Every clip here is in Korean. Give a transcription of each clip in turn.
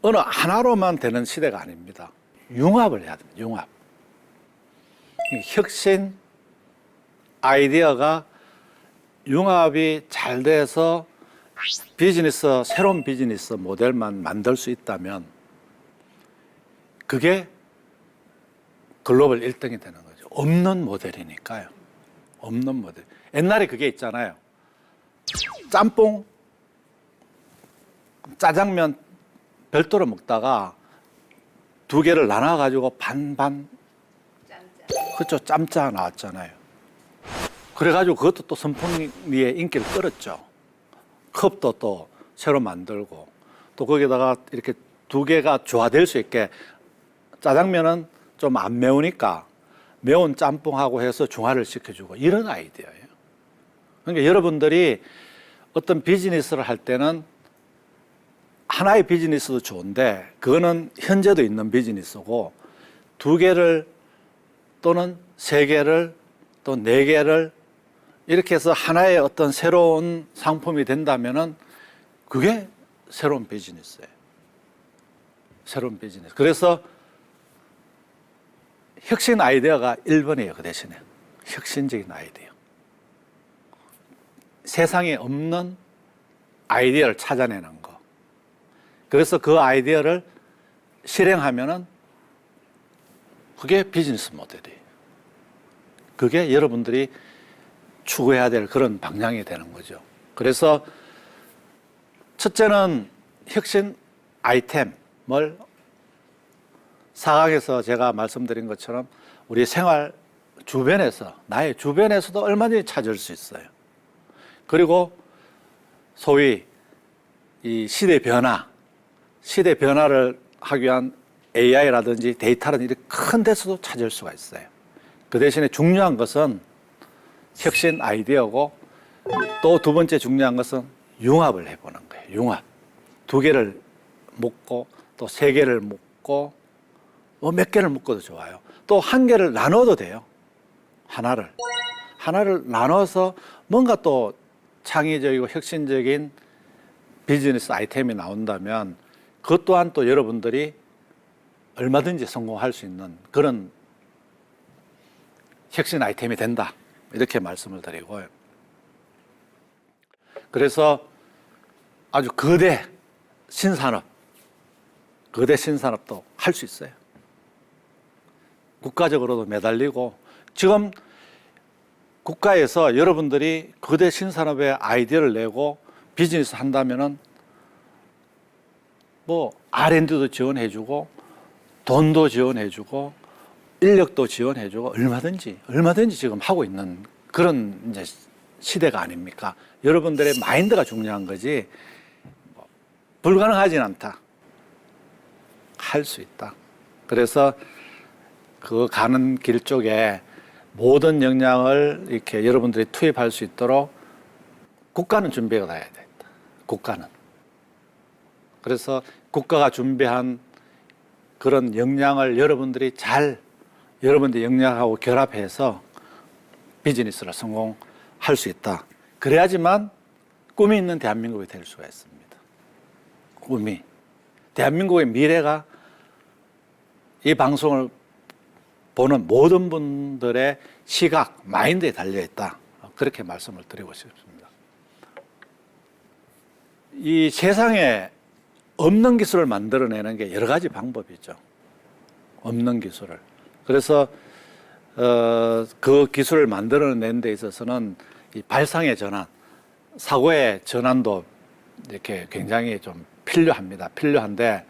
어느 하나로만 되는 시대가 아닙니다. 융합을 해야 됩니다. 융합. 혁신 아이디어가 융합이 잘 돼서 새로운 비즈니스 모델만 만들 수 있다면 그게 글로벌 1등이 되는 거죠. 없는 모델이니까요. 없는 모델. 옛날에 그게 있잖아요. 짬뽕, 짜장면 별도로 먹다가 두 개를 나눠가지고 반반, 그렇죠. 짬짜 나왔잖아요. 그래가지고 그것도 또 선풍기의 인기를 끌었죠. 컵도 또 새로 만들고 또 거기다가 이렇게 두 개가 조화될 수 있게 짜장면은 좀 안 매우니까 매운 짬뽕하고 해서 중화를 시켜주고 이런 아이디어예요. 그러니까 여러분들이 어떤 비즈니스를 할 때는 하나의 비즈니스도 좋은데 그거는 현재도 있는 비즈니스고 두 개를 또는 세 개를 또 네 개를 이렇게 해서 하나의 어떤 새로운 상품이 된다면은 그게 새로운 비즈니스예요. 새로운 비즈니스. 그래서 혁신 아이디어가 1번이에요. 그 대신에 혁신적인 아이디어. 세상에 없는 아이디어를 찾아내는 거. 그래서 그 아이디어를 실행하면은 그게 비즈니스 모델이에요. 그게 여러분들이 추구해야 될 그런 방향이 되는 거죠. 그래서 첫째는 혁신 아이템을 4강에서 제가 말씀드린 것처럼 우리 생활 주변에서, 나의 주변에서도 얼마든지 찾을 수 있어요. 그리고 소위 이 시대 변화를 하기 위한 AI라든지 데이터라든지 이렇게 큰 데서도 찾을 수가 있어요. 그 대신에 중요한 것은 혁신 아이디어고 또 두 번째 중요한 것은 융합을 해보는 거예요. 융합. 두 개를 묶고 또 세 개를 묶고 뭐 몇 개를 묶어도 좋아요. 또 한 개를 나눠도 돼요. 하나를 나눠서 뭔가 또 창의적이고 혁신적인 비즈니스 아이템이 나온다면 그것 또한 또 여러분들이 얼마든지 성공할 수 있는 그런 혁신 아이템이 된다. 이렇게 말씀을 드리고요. 그래서 아주 거대 신산업도 할 수 있어요. 국가적으로도 매달리고 지금 국가에서 여러분들이 거대 신산업의 아이디어를 내고 비즈니스 한다면은 뭐 R&D도 지원해주고 돈도 지원해주고 인력도 지원해주고 얼마든지 지금 하고 있는 그런 이제 시대가 아닙니까? 여러분들의 마인드가 중요한 거지 불가능하진 않다. 할 수 있다. 그래서 그 가는 길 쪽에 모든 역량을 이렇게 여러분들이 투입할 수 있도록 국가는 준비가 돼야 된다. 국가는. 그래서 국가가 준비한 그런 역량을 여러분들이 여러분들 역량하고 결합해서 비즈니스를 성공할 수 있다. 그래야지만 꿈이 있는 대한민국이 될 수가 있습니다. 꿈이. 대한민국의 미래가 이 방송을 보는 모든 분들의 시각, 마인드에 달려있다. 그렇게 말씀을 드리고 싶습니다. 이 세상에 없는 기술을 만들어내는 게 여러 가지 방법이 있죠. 없는 기술을. 그래서 그 기술을 만들어내는 데 있어서는 이 발상의 전환, 사고의 전환도 이렇게 굉장히 좀 필요합니다. 필요한데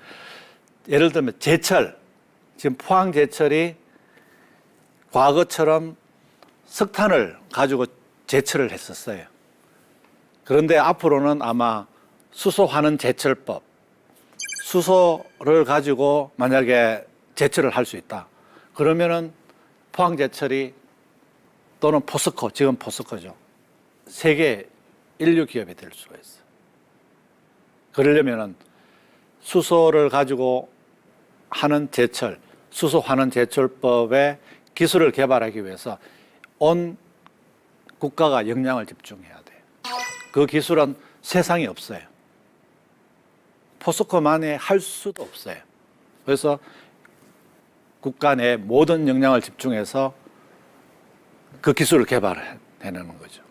예를 들면 지금 포항제철이 과거처럼 석탄을 가지고 제철을 했었어요. 그런데 앞으로는 아마 수소환원 제철법, 수소를 가지고 만약에 제철을 할 수 있다. 그러면은 포항제철이 또는 포스코, 지금 포스코죠. 세계 인류 기업이 될 수가 있어요. 그러려면은 수소를 가지고 하는 제철, 수소 환원 제철법의 기술을 개발하기 위해서 온 국가가 역량을 집중해야 돼요. 그 기술은 세상에 없어요. 포스코만이 할 수도 없어요. 그래서 국가 내 모든 역량을 집중해서 그 기술을 개발해내는 거죠.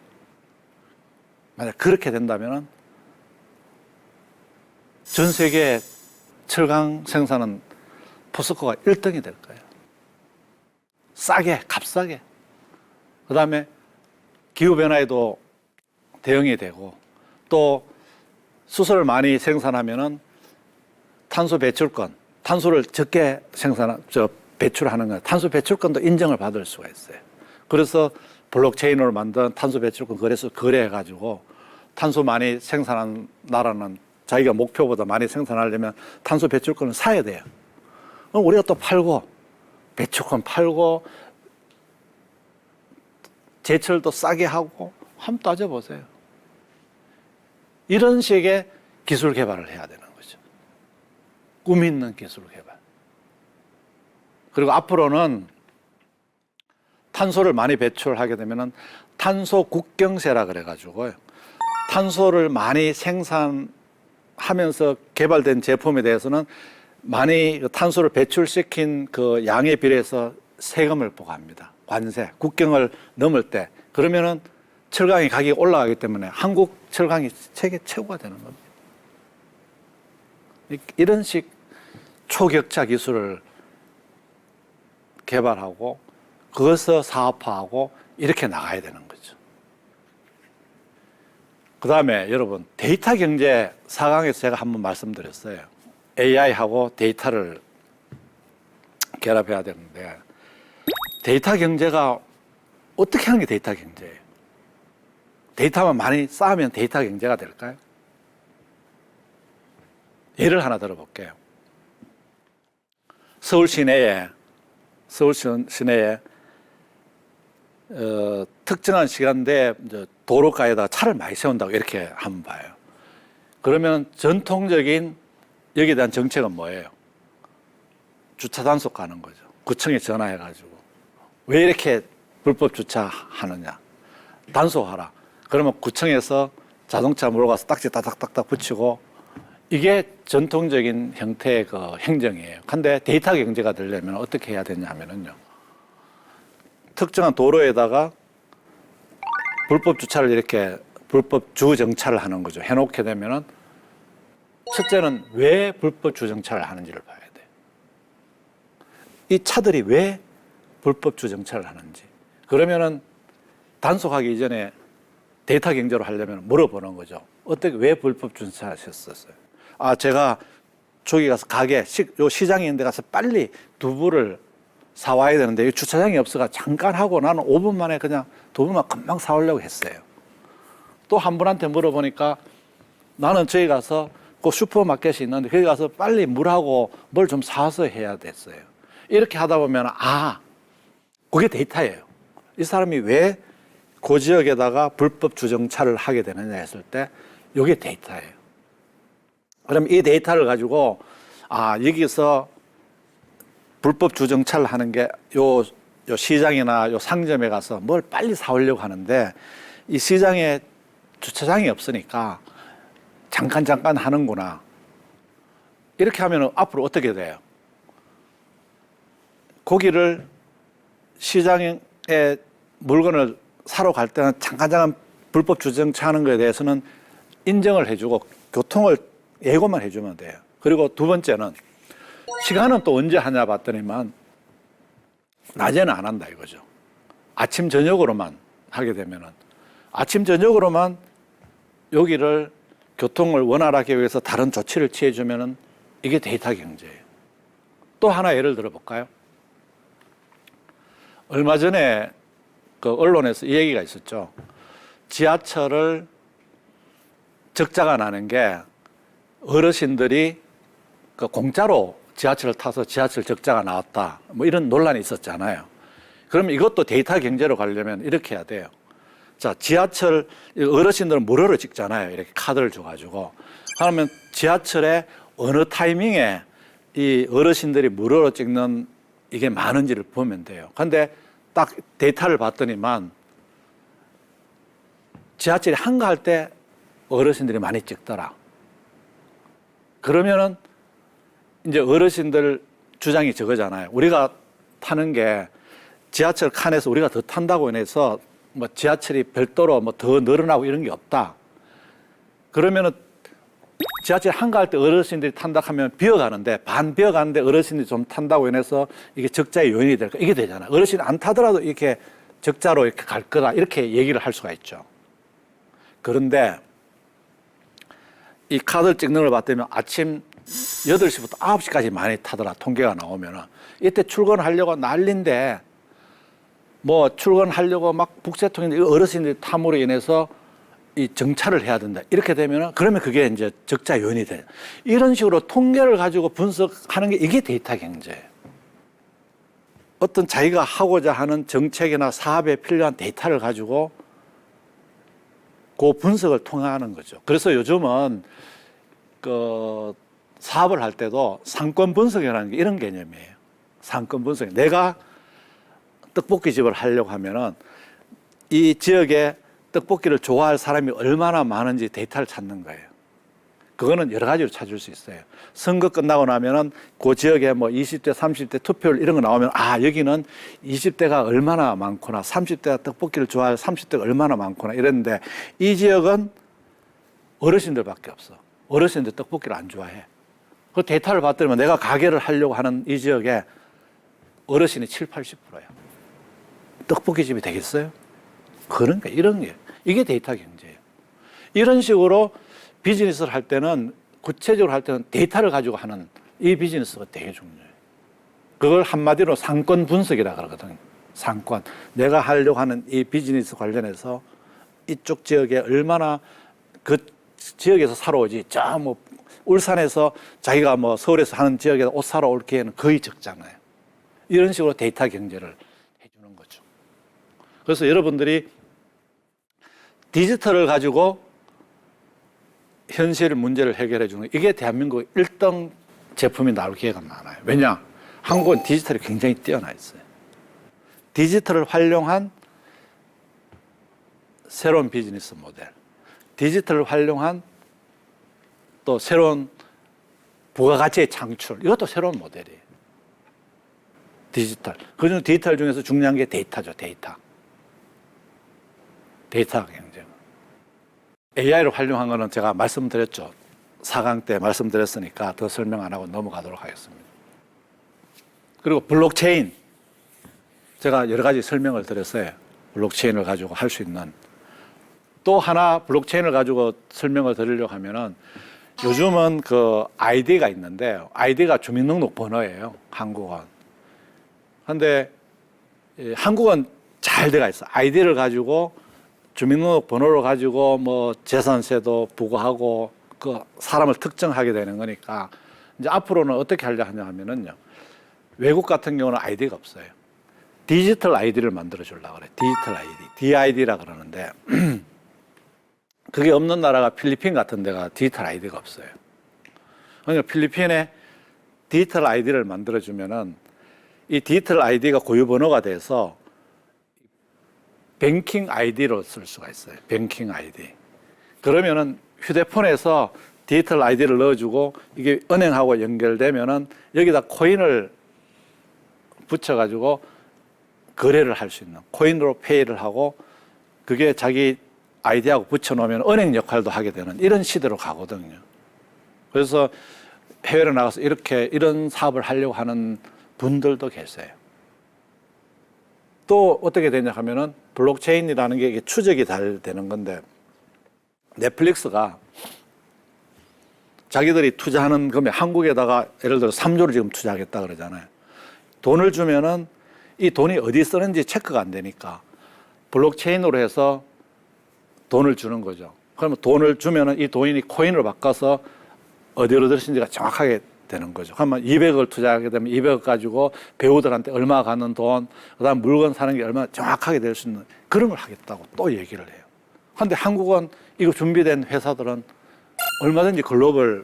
만약 그렇게 된다면 전 세계 철강 생산은 포스코가 1등이 될 거예요. 싸게, 값싸게. 그 다음에 기후변화에도 대응이 되고, 또 수소를 많이 생산하면은 탄소 배출권, 탄소를 적게 배출하는 거, 탄소 배출권도 인정을 받을 수가 있어요. 그래서 블록체인으로 만든 탄소 배출권 거래소 거래해가지고 탄소 많이 생산한 나라는 자기가 목표보다 많이 생산하려면 탄소 배출권을 사야 돼요. 그럼 우리가 또 팔고, 배출권 팔고, 제철도 싸게 하고, 한번 따져보세요. 이런 식의 기술 개발을 해야 되는 거죠. 꿈 있는 기술 개발. 그리고 앞으로는 탄소를 많이 배출하게 되면은 탄소 국경세라 그래가지고요. 탄소를 많이 생산하면서 개발된 제품에 대해서는 많이 탄소를 배출시킨 그 양에 비례해서 세금을 부과합니다. 관세, 국경을 넘을 때. 그러면은 철강의 가격이 올라가기 때문에 한국 철강이 세계 최고가 되는 겁니다. 이런 식 초격차 기술을 개발하고 그것을 사업화하고 이렇게 나가야 되는 거죠. 그 다음에 여러분, 데이터 경제 4강에서 제가 한번 말씀드렸어요. AI하고 데이터를 결합해야 되는데, 데이터 경제가 어떻게 하는 게 데이터 경제예요? 데이터만 많이 쌓으면 데이터 경제가 될까요? 예를 하나 들어볼게요. 서울 시내에 특정한 시간대에 도로가에다 차를 많이 세운다고 이렇게 한번 봐요. 그러면 전통적인 여기에 대한 정책은 뭐예요? 주차 단속 가는 거죠. 구청에 전화해가지고 왜 이렇게 불법 주차하느냐, 단속하라. 그러면 구청에서 자동차 몰고 가서 딱지 딱딱딱딱 붙이고, 이게 전통적인 형태의 그 행정이에요. 근데 데이터 경제가 되려면 어떻게 해야 되냐면요, 특정한 도로에다가 불법 주차를 이렇게 불법 주정차를 하는 거죠. 해놓게 되면은 첫째는 왜 불법 주정차를 하는지를 봐야 돼요. 이 차들이 왜 불법 주정차를 하는지. 그러면은 단속하기 이전에 데이터 경제로 하려면 물어보는 거죠. 어떻게, 왜 불법 주차하셨었어요? 아, 제가 저기 가서 요 시장에 있는 데 가서 빨리 두부를 사와야 되는데 이 주차장이 없어가 잠깐 하고 나는 5분 만에 그냥 두부만 금방 사오려고 했어요. 또 한 분한테 물어보니까 나는 저기 가서 그 슈퍼마켓이 있는데 거기 가서 빨리 물하고 뭘 좀 사서 해야 됐어요. 이렇게 하다 보면 그게 데이터예요. 이 사람이 왜 그 지역에다가 불법 주정차를 하게 되느냐 했을 때 이게 데이터예요. 그럼 이 데이터를 가지고 여기서 불법 주정차를 하는 게 요 시장이나 요 상점에 가서 뭘 빨리 사오려고 하는데 이 시장에 주차장이 없으니까 잠깐 하는구나. 이렇게 하면 앞으로 어떻게 돼요? 고기를 시장에 물건을 사러 갈 때는 잠깐 불법 주정차하는 것에 대해서는 인정을 해주고 교통을 예고만 해주면 돼요. 그리고 두 번째는 시간은 또 언제 하냐 봤더니만 낮에는 안 한다 이거죠. 아침 저녁으로만 하게 되면은 아침 저녁으로만 여기를 교통을 원활하게 위해서 다른 조치를 취해주면은 이게 데이터 경제예요. 또 하나 예를 들어볼까요? 얼마 전에 그 언론에서 이 얘기가 있었죠. 지하철을 적자가 나는 게 어르신들이 그 공짜로 지하철을 타서 지하철 적자가 나왔다, 뭐 이런 논란이 있었잖아요. 그럼 이것도 데이터 경제로 가려면 이렇게 해야 돼요. 자, 지하철 어르신들은 무료로 찍잖아요. 이렇게 카드를 줘가지고. 그러면 지하철에 어느 타이밍에 이 어르신들이 무료로 찍는 이게 많은지를 보면 돼요. 근데 딱 데이터를 봤더니만 지하철이 한가할 때 어르신들이 많이 찍더라. 그러면은 이제 어르신들 주장이 저거잖아요. 우리가 타는 게 지하철 칸에서 우리가 더 탄다고 해서 뭐 지하철이 별도로 뭐 더 늘어나고 이런 게 없다. 그러면은 지하철 한가할 때 어르신들이 탄다 하면 비어가는데 반 비어가는데 어르신들이 좀 탄다고 해서 이게 적자의 요인이 될까? 이게 되잖아. 어르신 안 타더라도 이렇게 적자로 이렇게 갈 거다. 이렇게 얘기를 할 수가 있죠. 그런데 이 카드를 찍는 걸 봤더니 아침 8시부터 9시까지 많이 타더라. 통계가 나오면은. 이때 출근하려고 난리인데 뭐 출근하려고 막 북새통인데 어르신들이 탐으로 인해서 이 정차를 해야 된다. 이렇게 되면은 그러면 그게 이제 적자 요인이 돼요. 이런 식으로 통계를 가지고 분석하는 게 이게 데이터 경제예요. 어떤 자기가 하고자 하는 정책이나 사업에 필요한 데이터를 가지고 그 분석을 통하는 거죠. 그래서 요즘은 그 사업을 할 때도 상권 분석이라는 게 이런 개념이에요. 상권 분석. 내가 떡볶이집을 하려고 하면은 이 지역에 떡볶이를 좋아할 사람이 얼마나 많은지 데이터를 찾는 거예요. 그거는 여러 가지로 찾을 수 있어요. 선거 끝나고 나면은 그 지역에 뭐 20대, 30대 투표율 이런 거 나오면 아, 여기는 20대가 얼마나 많구나. 30대가 떡볶이를 좋아할 30대가 얼마나 많구나. 이랬는데 이 지역은 어르신들밖에 없어. 어르신들 떡볶이를 안 좋아해. 그 데이터를 봤더니 내가 가게를 하려고 하는 이 지역에 어르신이 7, 80%야. 떡볶이집이 되겠어요? 그러니까 이런 게 이게 데이터 경제예요. 이런 식으로 비즈니스를 할 때는 구체적으로 할 때는 데이터를 가지고 하는 이 비즈니스가 되게 중요해요. 그걸 한마디로 상권 분석이라 그러거든요. 상권. 내가 하려고 하는 이 비즈니스 관련해서 이쪽 지역에 얼마나 그 지역에서 살아오지. 저 뭐 울산에서 자기가 뭐 서울에서 하는 지역에 옷 사러 올 기회는 거의 적잖아요. 이런 식으로 데이터 경제를 해주는 거죠. 그래서 여러분들이 디지털을 가지고 현실 문제를 해결해 주는 이게 대한민국 1등 제품이 나올 기회가 많아요. 왜냐? 한국은 디지털이 굉장히 뛰어나 있어요. 디지털을 활용한 새로운 비즈니스 모델, 디지털을 활용한 또 새로운 부가가치의 창출, 이것도 새로운 모델이에요. 디지털. 그중 디지털 중에서 중요한 게 데이터죠, 데이터. 데이터 경제. AI를 활용한 거는 제가 말씀드렸죠. 4강 때 말씀드렸으니까 더 설명 안 하고 넘어가도록 하겠습니다. 그리고 블록체인. 제가 여러 가지 설명을 드렸어요. 블록체인을 가지고 할 수 있는. 또 하나 블록체인을 가지고 설명을 드리려고 하면은 요즘은 그 아이디가 있는데 아이디가 주민등록번호예요. 한국은. 그런데 한국은 잘 돼가 있어. 아이디를 가지고 주민등록번호를 가지고 뭐 재산세도 부과하고 그 사람을 특정하게 되는 거니까 이제 앞으로는 어떻게 하려 하냐 하면은요. 외국 같은 경우는 아이디가 없어요. 디지털 아이디를 만들어 주려고 그래. 디지털 아이디. DID라 그러는데 그게 없는 나라가 필리핀 같은 데가 디지털 아이디가 없어요. 그러니까 필리핀에 디지털 아이디를 만들어 주면은 이 디지털 아이디가 고유 번호가 돼서 뱅킹 아이디로 쓸 수가 있어요. 뱅킹 아이디. 그러면은 휴대폰에서 디지털 아이디를 넣어주고 이게 은행하고 연결되면은 여기다 코인을 붙여가지고 거래를 할 수 있는 코인으로 페이를 하고 그게 자기 아이디하고 붙여놓으면 은행 역할도 하게 되는 이런 시대로 가거든요. 그래서 해외로 나가서 이런 사업을 하려고 하는 분들도 계세요. 또 어떻게 되냐 하면은 블록체인이라는 게 이게 추적이 잘 되는 건데 넷플릭스가 자기들이 투자하는 금액 한국에다가 예를 들어 3조를 지금 투자하겠다 그러잖아요. 돈을 주면은 이 돈이 어디 쓰는지 체크가 안 되니까 블록체인으로 해서 돈을 주는 거죠. 그러면 돈을 주면은 이 돈이 코인으로 바꿔서 어디로 들으신지가 정확하게 되는 거죠. 그러면 200억을 투자하게 되면 200억 가지고 배우들한테 얼마 가는 돈, 그다음 물건 사는 게 얼마나 정확하게 될 수 있는 그런 걸 하겠다고 또 얘기를 해요. 그런데 한국은 이거 준비된 회사들은 얼마든지 글로벌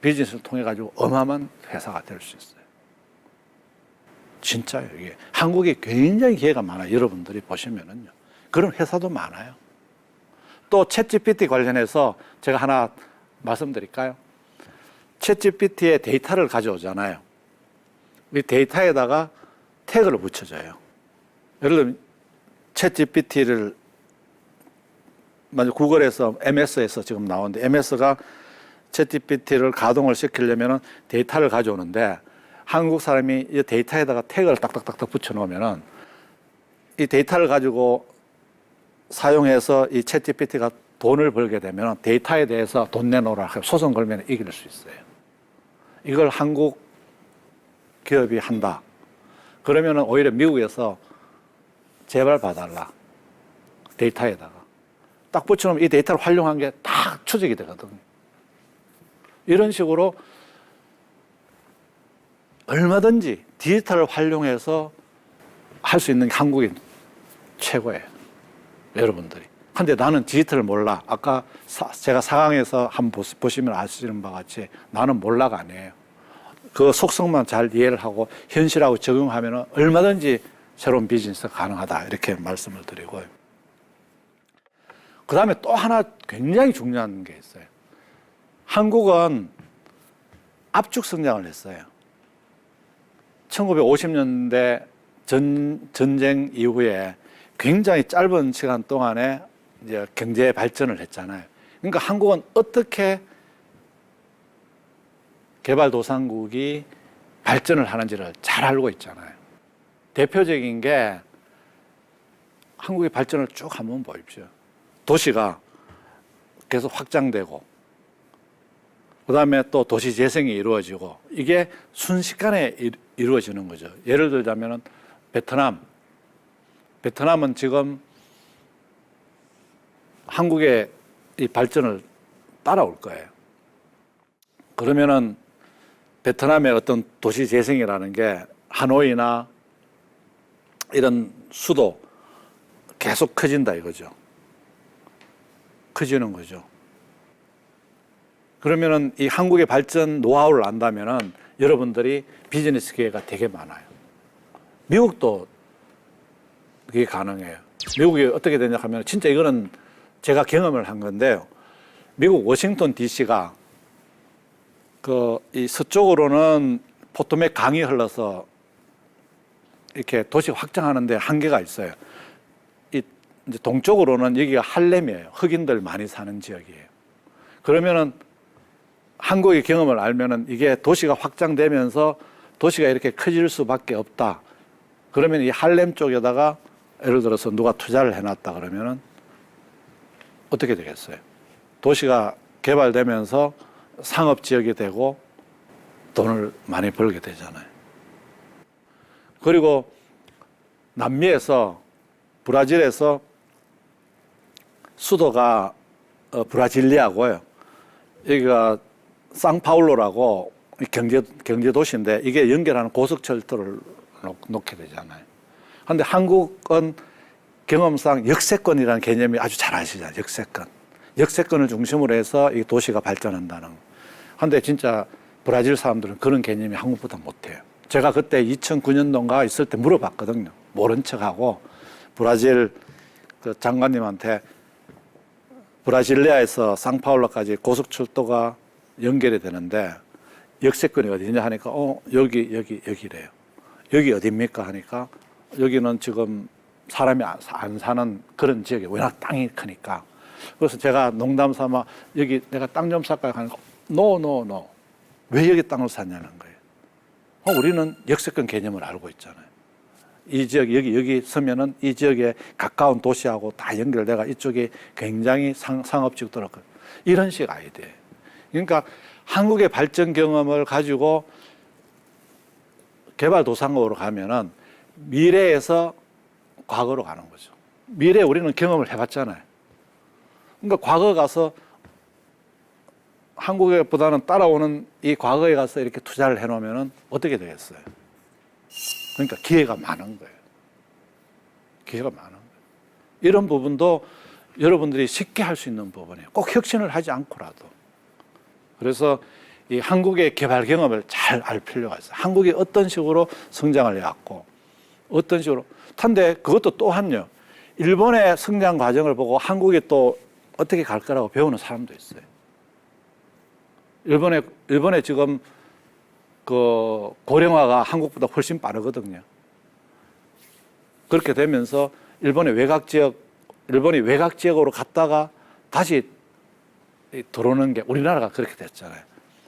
비즈니스를 통해 가지고 어마어마한 회사가 될 수 있어요. 진짜요. 이게 한국에 굉장히 기회가 많아요. 여러분들이 보시면은요. 그런 회사도 많아요. 또 챗GPT 관련해서 제가 하나 말씀드릴까요? 챗GPT의 데이터를 가져오잖아요. 이 데이터에다가 태그를 붙여줘요. 예를 들면 챗GPT를 만약 구글에서 MS에서 지금 나오는데 MS가 챗GPT를 가동을 시키려면 데이터를 가져오는데 한국 사람이 이 데이터에다가 태그를 딱딱딱딱 붙여놓으면 이 데이터를 가지고 사용해서 이 챗GPT가 돈을 벌게 되면 데이터에 대해서 돈 내놓으라 소송 걸면 이길 수 있어요. 이걸 한국 기업이 한다. 그러면 오히려 미국에서 제발 봐달라. 데이터에다가. 딱 붙여놓으면 이 데이터를 활용한 게 딱 추적이 되거든요. 이런 식으로 얼마든지 디지털을 활용해서 할 수 있는 게 한국이 최고예요. 여러분들이. 근데 나는 디지털을 몰라. 아까 제가 4강에서 한번 보시면 아시는 바와 같이 나는 몰라가 아니에요. 그 속성만 잘 이해를 하고 현실하고 적용하면 얼마든지 새로운 비즈니스가 가능하다. 이렇게 말씀을 드리고요. 그 다음에 또 하나 굉장히 중요한 게 있어요. 한국은 압축 성장을 했어요. 1950년대 전쟁 이후에 굉장히 짧은 시간 동안에 이제 경제 발전을 했잖아요. 그러니까 한국은 어떻게 개발도상국이 발전을 하는지를 잘 알고 있잖아요. 대표적인 게 한국의 발전을 쭉 한번 보십시오. 도시가 계속 확장되고 그 다음에 또 도시 재생이 이루어지고 이게 순식간에 이루어지는 거죠. 예를 들자면 베트남은 지금 한국의 이 발전을 따라올 거예요. 그러면은 베트남의 어떤 도시 재생이라는 게 하노이나 이런 수도 계속 커진다 이거죠. 커지는 거죠. 그러면은 이 한국의 발전 노하우를 안다면은 여러분들이 비즈니스 기회가 되게 많아요. 미국도 그게 가능해요. 미국이 어떻게 되냐 하면 진짜 이거는 제가 경험을 한 건데요. 미국 워싱턴 DC가 이 서쪽으로는 포토맥 강이 흘러서 이렇게 도시 확장하는데 한계가 있어요. 이제 동쪽으로는 여기가 할렘이에요. 흑인들 많이 사는 지역이에요. 그러면은 한국의 경험을 알면은 이게 도시가 확장되면서 도시가 이렇게 커질 수밖에 없다. 그러면 이 할렘 쪽에다가 예를 들어서 누가 투자를 해놨다 그러면은 어떻게 되겠어요? 도시가 개발되면서 상업 지역이 되고 돈을 많이 벌게 되잖아요. 그리고 남미에서 브라질에서 수도가 브라질리아고요. 여기가 상파울로라고 경제 도시인데 이게 연결하는 고속철도를 놓게 되잖아요. 그런데 한국은 경험상 역세권이라는 개념이 아주 잘 아시잖아요. 역세권. 역세권을 중심으로 해서 이 도시가 발전한다는. 그런데 진짜 브라질 사람들은 그런 개념이 한국보다 못해요. 제가 그때 2009년도인가 있을 때 물어봤거든요. 모른 척하고 브라질 그 장관님한테 브라질리아에서 상파울로까지 고속철도가 연결이 되는데 역세권이 어디냐 하니까 여기래요. 여기 어디입니까 하니까 여기는 지금 사람이 안 사는 그런 지역이 워낙 땅이 크니까. 그래서 제가 농담 삼아 여기 내가 땅 좀 살까요 하니까 노. 왜 여기 땅을 샀냐는 거예요. 우리는 역세권 개념을 알고 있잖아요. 이 지역 여기 서면은 이 지역에 가까운 도시하고 다 연결돼가 이쪽에 굉장히 상업지역 들어가 이런 식 아이디어예요. 그러니까 한국의 발전 경험을 가지고 개발도상국으로 가면은 미래에서 과거로 가는 거죠. 미래에 우리는 경험을 해봤잖아요. 그러니까 과거 가서 한국보다는 따라오는 이 과거에 가서 이렇게 투자를 해놓으면 어떻게 되겠어요? 그러니까 기회가 많은 거예요. 기회가 많은 거예요. 이런 부분도 여러분들이 쉽게 할 수 있는 부분이에요. 꼭 혁신을 하지 않고라도. 그래서 이 한국의 개발 경험을 잘 알 필요가 있어요. 한국이 어떤 식으로 성장을 해왔고, 어떤 식으로. 근데 그것도 또한요, 일본의 성장 과정을 보고 한국이 또 어떻게 갈 거라고 배우는 사람도 있어요. 일본에 지금 그 고령화가 한국보다 훨씬 빠르거든요. 그렇게 되면서 일본이 외곽 지역으로 갔다가 다시 들어오는 게 우리나라가 그렇게 됐잖아요.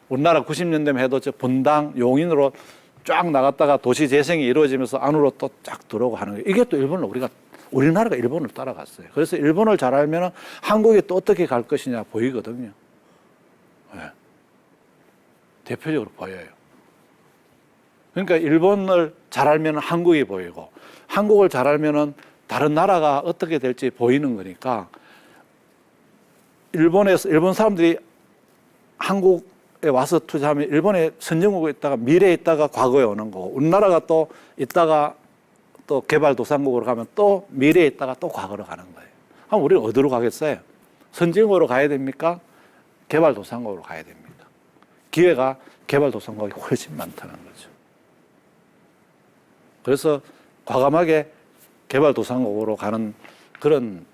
우리나라 90년대만 해도 저 분당, 용인으로 쫙 나갔다가 도시 재생이 이루어지면서 안으로 또 쫙 들어오고 하는 거예요. 이게 또 우리나라가 일본을 따라갔어요. 그래서 일본을 잘 알면 한국이 또 어떻게 갈 것이냐 보이거든요. 네. 대표적으로 보여요. 그러니까 일본을 잘 알면 한국이 보이고 한국을 잘 알면 다른 나라가 어떻게 될지 보이는 거니까 일본 사람들이 한국에 와서 투자하면 일본에 선진국에 있다가 미래에 있다가 과거에 오는 거고 우리나라가 또 있다가 또 개발도상국으로 가면 또 미래에 있다가 또 과거로 가는 거예요. 그럼 우리는 어디로 가겠어요? 선진국으로 가야 됩니까? 개발도상국으로 가야 됩니까? 기회가 개발도상국이 훨씬 많다는 거죠. 그래서 과감하게 개발도상국으로 가는 그런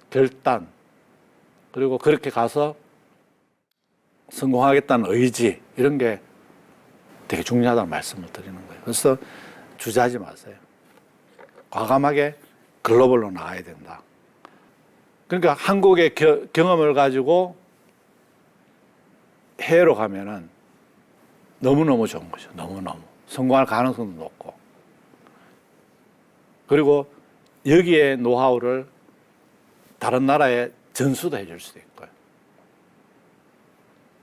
결단 그리고 그렇게 가서 성공하겠다는 의지 이런 게 되게 중요하다는 말씀을 드리는 거예요. 그래서 주저하지 마세요. 과감하게 글로벌로 나가야 된다. 그러니까 한국의 경험을 가지고 해외로 가면은 너무너무 좋은 거죠. 너무너무. 성공할 가능성도 높고. 그리고 여기에 노하우를 다른 나라에 전수도 해줄 수도 있고요.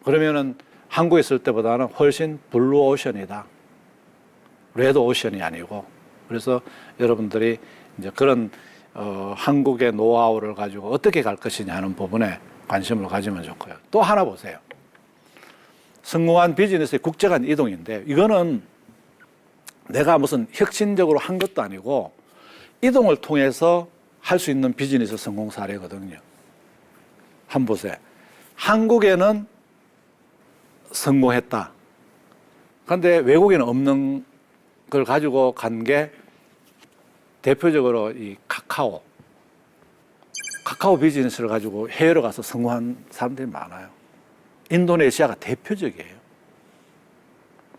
그러면은 한국에 있을 때보다는 훨씬 블루 오션이다. 레드 오션이 아니고. 그래서 여러분들이 이제 그런 한국의 노하우를 가지고 어떻게 갈 것이냐 하는 부분에 관심을 가지면 좋고요. 또 하나 보세요. 성공한 비즈니스의 국제간 이동인데 이거는 내가 무슨 혁신적으로 한 것도 아니고 이동을 통해서 할 수 있는 비즈니스 성공 사례거든요. 한번 보세요. 한국에는 성공했다. 그런데 외국에는 없는 걸 가지고 간 게 대표적으로 이 카카오 비즈니스를 가지고 해외로 가서 성공한 사람들이 많아요. 인도네시아가 대표적이에요.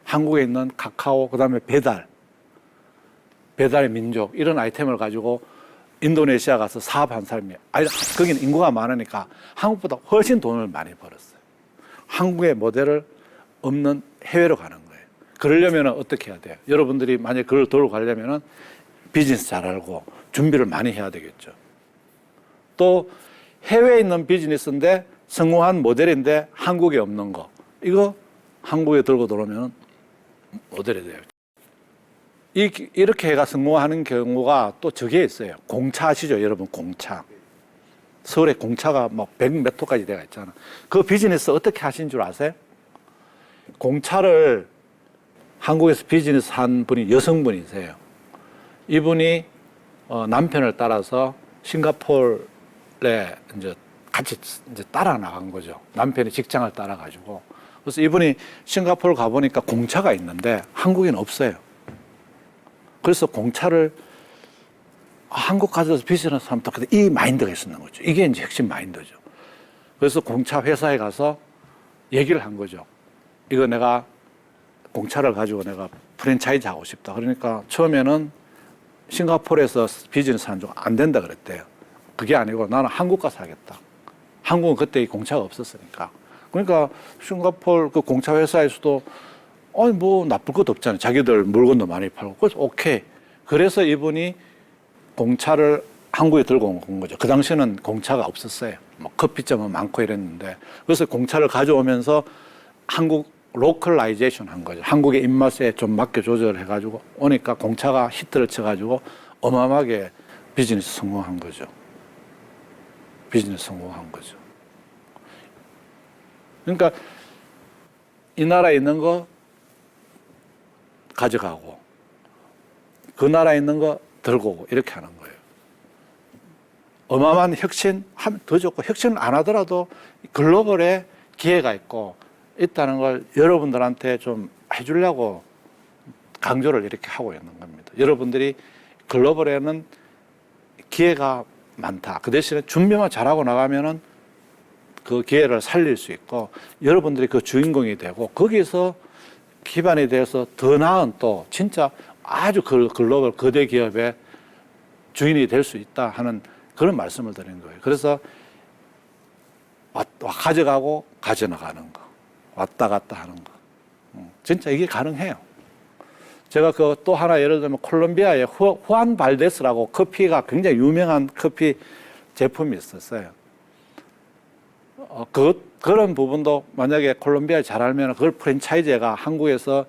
한국에 있는 카카오, 그 다음에 배달의 민족 이런 아이템을 가지고 인도네시아 가서 사업한 사람이 거기는 인구가 많으니까 한국보다 훨씬 돈을 많이 벌었어요. 한국의 모델을 없는 해외로 가는 거예요. 그러려면 어떻게 해야 돼요? 여러분들이 만약에 그걸 돌고 가려면 비즈니스 잘 알고 준비를 많이 해야 되겠죠. 또 해외에 있는 비즈니스인데 성공한 모델인데 한국에 없는 거 이거 한국에 들고 들어오면 모델이 돼요. 이렇게 해가 성공하는 경우가 또 저게 있어요. 공차 아시죠? 여러분 공차. 서울에 공차가 막 100몇 호까지 되어 있잖아. 그 비즈니스 어떻게 하신 줄 아세요? 공차를 한국에서 비즈니스 한 분이 여성분이세요. 이분이 남편을 따라서 싱가포르에 이제 같이 이제 따라 나간 거죠. 남편이 직장을 따라가지고. 그래서 이분이 싱가포르 가보니까 공차가 있는데 한국에는 없어요. 그래서 공차를 한국 가서 비즈니스 하면 이 마인드가 있었는 거죠. 이게 이제 핵심 마인드죠. 그래서 공차 회사에 가서 얘기를 한 거죠. 이거 내가 공차를 가지고 내가 프랜차이즈 하고 싶다. 그러니까 처음에는 싱가포르에서 비즈니스 하는 중 안 된다 그랬대요. 그게 아니고 나는 한국 가서 하겠다. 한국은 그때 이 공차가 없었으니까. 그러니까 싱가포르 그 공차 회사에서도 뭐 나쁠 것도 없잖아요. 자기들 물건도 많이 팔고. 그래서 오케이. 그래서 이분이 공차를 한국에 들고 온 거죠. 그 당시에는 공차가 없었어요. 뭐 커피점은 많고 이랬는데. 그래서 공차를 가져오면서 한국 로컬라이제이션 한 거죠. 한국의 입맛에 좀 맞게 조절해가지고 오니까 공차가 히트를 쳐가지고 어마어마하게 비즈니스 성공한 거죠. 비즈니스 성공한 거죠. 그러니까 이 나라에 있는 거 가져가고 그 나라에 있는 거 들고 오고 이렇게 하는 거예요. 어마어마한 혁신 하면 더 좋고 혁신을 안 하더라도 글로벌에 기회가 있다는 걸 여러분들한테 좀 해주려고 강조를 이렇게 하고 있는 겁니다. 여러분들이 글로벌에는 기회가 많다. 그 대신에 준비만 잘하고 나가면은 그 기회를 살릴 수 있고 여러분들이 그 주인공이 되고 거기서 기반이 돼서 더 나은 또 진짜 아주 글로벌 거대 기업의 주인이 될 수 있다 하는 그런 말씀을 드리는 거예요. 그래서 가져가고 가져나가는 거, 왔다 갔다 하는 거, 진짜 이게 가능해요. 제가 그 또 하나 예를 들면 콜롬비아의 후안 발데스라고 커피가 굉장히 유명한 커피 제품이 있었어요. 그런 부분도 만약에 콜롬비아에 잘 알면 그걸 프랜차이즈가 한국에서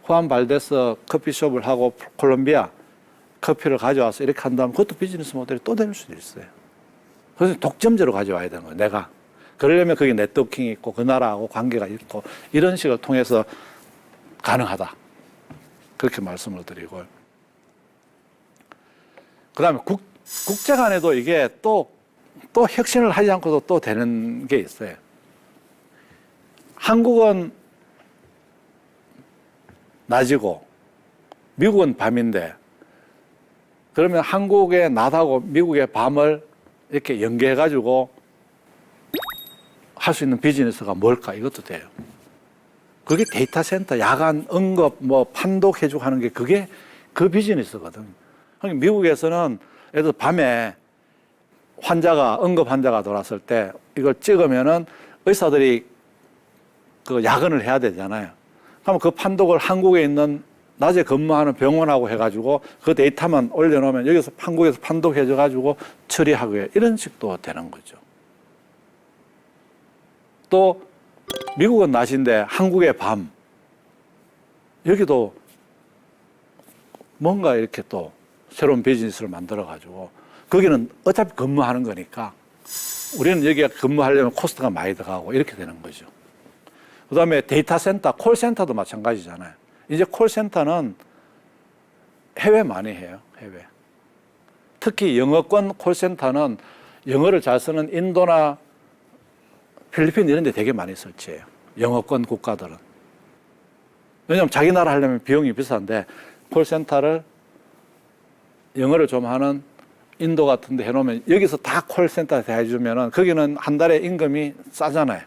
후안 발데스 커피숍을 하고 콜롬비아 커피를 가져와서 이렇게 한다면 그것도 비즈니스 모델이 또 될 수도 있어요. 그래서 독점제로 가져와야 되는 거예요, 내가. 그러려면 그게 네트워킹이 있고 그 나라하고 관계가 있고 이런 식을 통해서 가능하다. 그렇게 말씀을 드리고. 그 다음에 국제 간에도 이게 또 혁신을 하지 않고도 또 되는 게 있어요. 한국은 낮이고 미국은 밤인데 그러면 한국의 낮하고 미국의 밤을 이렇게 연계해가지고 할 수 있는 비즈니스가 뭘까? 이것도 돼요. 그게 데이터 센터, 야간 응급, 판독해주고 하는 게 그게 그 비즈니스거든. 그러니까 미국에서는 예를 들어 밤에 응급 환자가 돌았을 때 이걸 찍으면은 의사들이 그 야근을 해야 되잖아요. 그러면 그 판독을 한국에 있는 낮에 근무하는 병원하고 해가지고 그 데이터만 올려놓으면 여기서 한국에서 판독해줘가지고 처리하고요. 이런 식도 되는 거죠. 또 미국은 낮인데 한국의 밤. 여기도 뭔가 이렇게 또 새로운 비즈니스를 만들어가지고 거기는 어차피 근무하는 거니까 우리는 여기가 근무하려면 코스트가 많이 들어가고 이렇게 되는 거죠. 그 다음에 데이터 센터, 콜센터도 마찬가지잖아요. 이제 콜센터는 해외 많이 해요, 해외. 특히 영어권 콜센터는 영어를 잘 쓰는 인도나 필리핀 이런 데 되게 많이 설치해요. 영어권 국가들은. 왜냐하면 자기 나라 하려면 비용이 비싼데 콜센터를 영어를 좀 하는 인도 같은 데 해놓으면 여기서 다 콜센터 해주면은 거기는 한 달에 임금이 싸잖아요.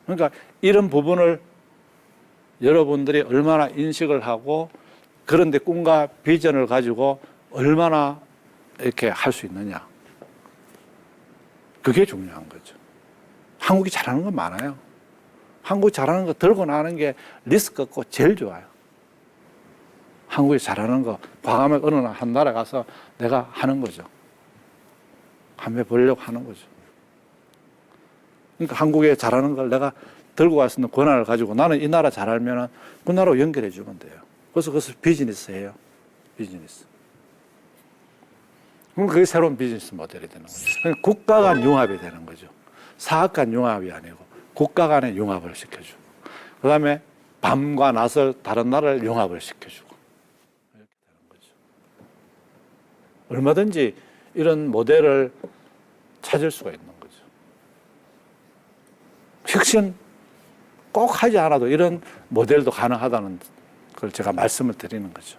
그러니까 이런 부분을 여러분들이 얼마나 인식을 하고 그런데 꿈과 비전을 가지고 얼마나 이렇게 할 수 있느냐. 그게 중요한 거죠. 한국이 잘하는 건 많아요. 한국이 잘하는 거 들고 나가는 게 리스크 없고 제일 좋아요. 한국이 잘하는 거 과감하게 어느 한 나라 가서 내가 하는 거죠. 한배 벌려고 하는 거죠. 그러니까 한국에 잘하는 걸 내가 들고 갈 수 있는 권한을 가지고 나는 이 나라 잘 알면 그 나라로 연결해 주면 돼요. 그래서 그것을 비즈니스예요. 비즈니스. 그럼 그게 새로운 비즈니스 모델이 되는 거죠. 그러니까 국가 간 융합이 되는 거죠. 사업 간 융합이 아니고 국가 간의 융합을 시켜주고 그 다음에 밤과 낮을 다른 나라를 융합을 시켜주고 이렇게 되는 거죠. 얼마든지 이런 모델을 찾을 수가 있는 거죠. 혁신 꼭 하지 않아도 이런 모델도 가능하다는 걸 제가 말씀을 드리는 거죠.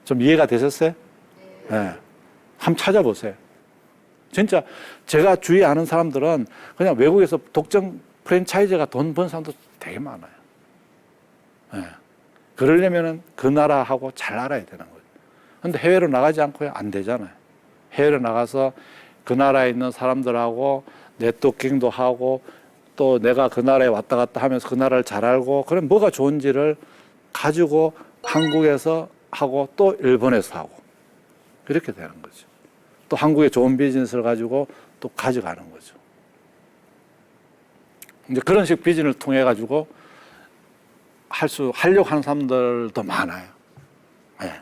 좀 이해가 되셨어요? 네. 한번 찾아보세요. 진짜 제가 주위 아는 사람들은 그냥 외국에서 독점 프랜차이즈가 돈 번 사람도 되게 많아요. 네. 그러려면은 그 나라하고 잘 알아야 되는 거예요. 근데 해외로 나가지 않고요. 안 되잖아요. 해외로 나가서 그 나라에 있는 사람들하고 네트워킹도 하고 또 내가 그 나라에 왔다 갔다 하면서 그 나라를 잘 알고 그럼 뭐가 좋은지를 가지고 한국에서 하고 또 일본에서 하고 그렇게 되는 거죠. 또 한국의 좋은 비즈니스를 가지고 또 가져가는 거죠. 이제 그런 식 비즈니스를 통해 가지고 하려고 하는 사람들도 많아요. 네.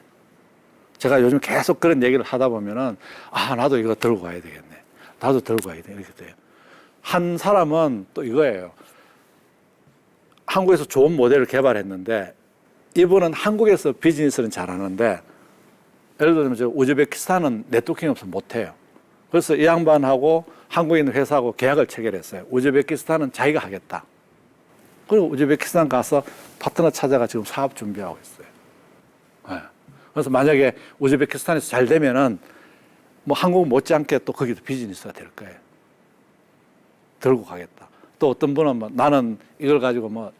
제가 요즘 계속 그런 얘기를 하다 보면은 나도 이거 들고 가야 되겠네. 나도 들고 가야 돼. 이렇게 돼요. 한 사람은 또 이거예요. 한국에서 좋은 모델을 개발했는데 이분은 한국에서 비즈니스는 잘하는데 예를 들면 저 우즈베키스탄은 네트워킹이 없어서 못해요. 그래서 이 양반하고 한국에 있는 회사하고 계약을 체결했어요. 우즈베키스탄은 자기가 하겠다. 그리고 우즈베키스탄 가서 파트너 찾아가 지금 사업 준비하고 있어요. 네. 그래서 만약에 우즈베키스탄에서 잘 되면은 뭐 한국 못지않게 또 거기도 비즈니스가 될 거예요. 들고 가겠다. 또 어떤 분은 뭐 나는 이걸 가지고 뭐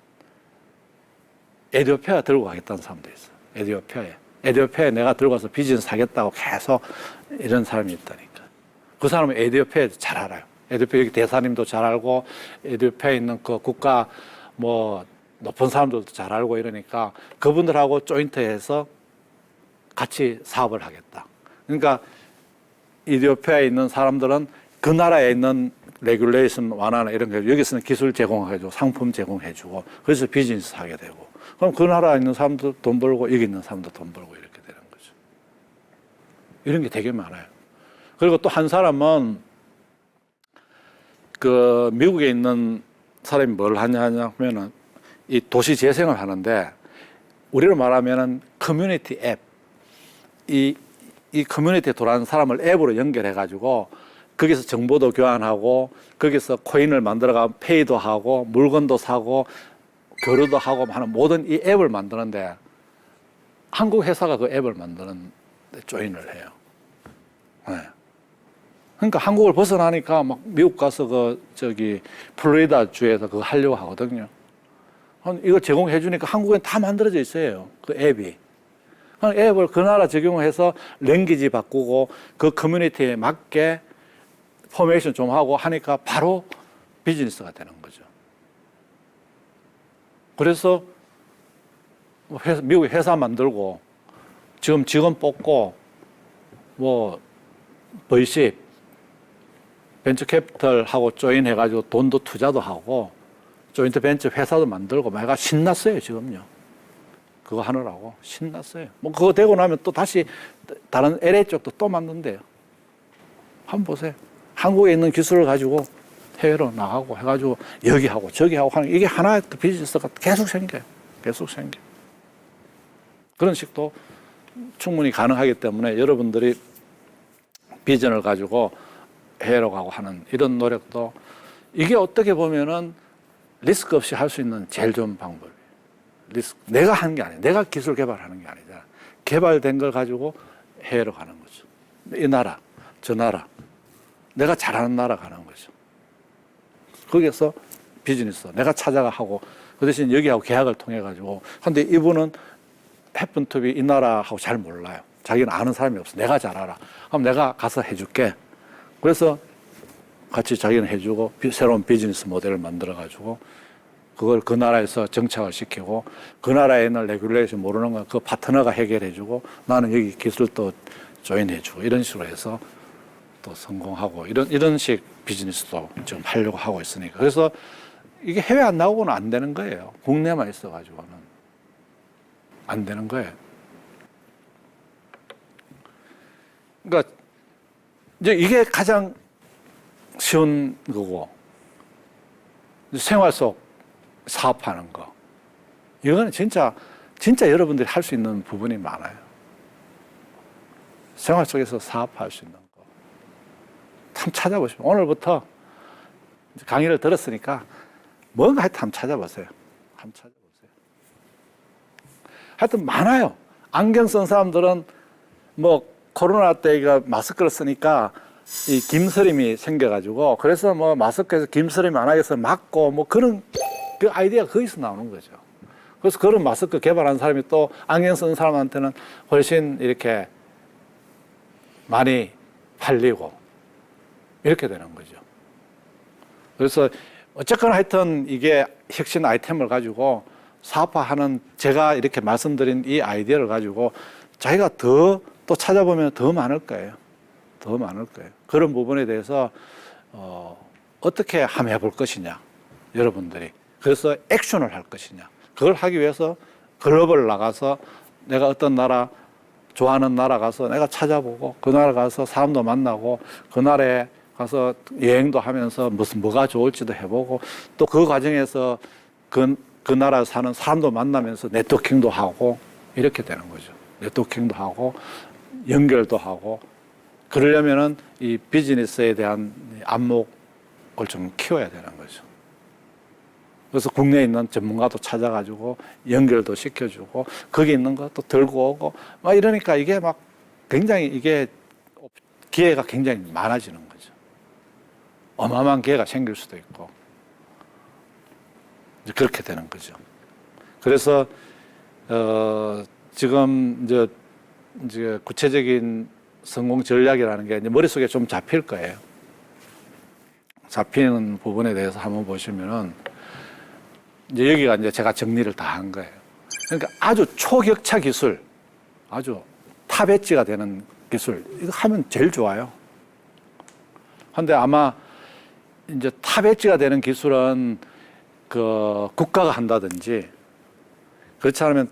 에티오피아 들고 가겠다는 사람도 있어. 에티오피아에 내가 들고 가서 비즈니스 하겠다고 계속 이런 사람이 있다니까. 그 사람은 에티오피아에 잘 알아요. 에티오피아 여기 대사님도 잘 알고 에티오피아에 있는 그 국가 뭐 높은 사람들도 잘 알고 이러니까 그분들하고 조인트해서 같이 사업을 하겠다. 그러니까 에티오피아에 있는 사람들은 그 나라에 있는 레귤레이션 완화나 이런 거 여기서는 기술 제공해주고 상품 제공해주고 그래서 비즈니스 하게 되고 그럼 그 나라에 있는 사람도 돈 벌고 여기 있는 사람도 돈 벌고 이렇게 되는 거죠. 이런 게 되게 많아요. 그리고 또 한 사람은 그 미국에 있는 사람이 뭘 하냐면은 이 도시 재생을 하는데 우리로 말하면은 커뮤니티 앱 이 커뮤니티에 돌아가는 사람을 앱으로 연결해 가지고 거기서 정보도 교환하고 거기서 코인을 만들어가 페이도 하고 물건도 사고 교류도 하고 하는 모든 이 앱을 만드는데 한국 회사가 그 앱을 만드는 데 조인을 해요. 네. 그러니까 한국을 벗어나니까 막 미국 가서 그 저기 플로리다 주에서 그거 하려고 하거든요. 이거 제공해 주니까 한국엔 다 만들어져 있어요. 그 앱이. 앱을 그 나라 적용해서 랭귀지 바꾸고 그 커뮤니티에 맞게 포메이션 좀 하고 하니까 바로 비즈니스가 되는 거죠. 그래서 미국 회사 만들고 지금 직원 뽑고 뭐 V10 벤처 캐피털하고 조인해가지고 돈도 투자도 하고 조인트 벤처 회사도 만들고 내가 신났어요 지금요. 그거 하느라고 신났어요. 뭐 그거 되고 나면 또 다시 다른 LA 쪽도 또 만든대요. 한번 보세요. 한국에 있는 기술을 가지고 해외로 나가고 해가지고 여기 하고 저기 하고 하는 이게 하나의 비즈니스가 계속 생겨요. 계속 생겨. 그런 식도 충분히 가능하기 때문에 여러분들이 비전을 가지고 해외로 가고 하는 이런 노력도 이게 어떻게 보면은 리스크 없이 할 수 있는 제일 좋은 방법이에요. 내가 하는 게 아니에요. 내가 기술 개발하는 게 아니잖아. 개발된 걸 가지고 해외로 가는 거죠. 이 나라, 저 나라, 내가 잘하는 나라 가는 거죠. 거기에서 비즈니스 내가 찾아가 하고 그 대신 여기하고 계약을 통해 가지고 근데 이분은 해픈 투비 이 나라하고 잘 몰라요. 자기는 아는 사람이 없어. 내가 잘 알아. 그럼 내가 가서 해줄게. 그래서 같이 자기는 해주고 새로운 비즈니스 모델을 만들어 가지고 그걸 그 나라에서 정착을 시키고 그 나라에 있는 레귤레이션 모르는 건 그 파트너가 해결해주고 나는 여기 기술도 조인해주고 이런 식으로 해서 또 성공하고 이런 식 비즈니스도 지금 하려고 하고 있으니까 그래서 이게 해외 안 나오고는 안 되는 거예요. 국내만 있어가지고는 안 되는 거예요. 그러니까 이제 이게 가장 쉬운 거고 생활 속 사업하는 거 이거는 진짜 여러분들이 할 수 있는 부분이 많아요. 생활 속에서 사업할 수 있는 거 참 찾아보시면 오늘부터 강의를 들었으니까 뭔가 하여튼 한번 찾아보세요. 하여튼 많아요. 안경 쓴 사람들은 뭐 코로나 때 이거 마스크를 쓰니까 이 김서림이 생겨가지고 그래서 뭐 마스크에서 김서림이 안 하겠어 막고 뭐 그런 그 아이디어가 거기서 나오는 거죠. 그래서 그런 마스크 개발한 사람이 또 안경 쓰는 사람한테는 훨씬 이렇게 많이 팔리고 이렇게 되는 거죠. 그래서 어쨌거나 하여튼 이게 혁신 아이템을 가지고 사업화하는 제가 이렇게 말씀드린 이 아이디어를 가지고 자기가 더 또 찾아보면 더 많을 거예요. 더 많을 거예요. 그런 부분에 대해서 어떻게 함에 볼 것이냐 여러분들이 그래서 액션을 할 것이냐 그걸 하기 위해서 글로벌 나가서 내가 어떤 나라 좋아하는 나라 가서 내가 찾아보고 그 나라 가서 사람도 만나고 그 나라에 가서 여행도 하면서 뭐가 좋을지도 해보고 또 그 과정에서 그 나라 사는 사람도 만나면서 네트워킹도 하고 이렇게 되는 거죠. 네트워킹도 하고 연결도 하고 그러려면은 이 비즈니스에 대한 안목을 좀 키워야 되는 거죠. 그래서 국내에 있는 전문가도 찾아가지고 연결도 시켜주고 거기 있는 것도 들고 오고 막 이러니까 이게 막 굉장히 이게 기회가 굉장히 많아지는 거죠. 어마어마한 기회가 생길 수도 있고 이제 그렇게 되는 거죠. 그래서 지금 이제 구체적인 성공 전략이라는 게 이제 머릿속에 좀 잡힐 거예요. 잡히는 부분에 대해서 한번 보시면은 이제 여기가 이제 제가 정리를 다 한 거예요. 그러니까 아주 초격차 기술, 아주 탑 엣지가 되는 기술, 이거 하면 제일 좋아요. 근데 아마 이제 탑 엣지가 되는 기술은 그 국가가 한다든지 그렇지 않으면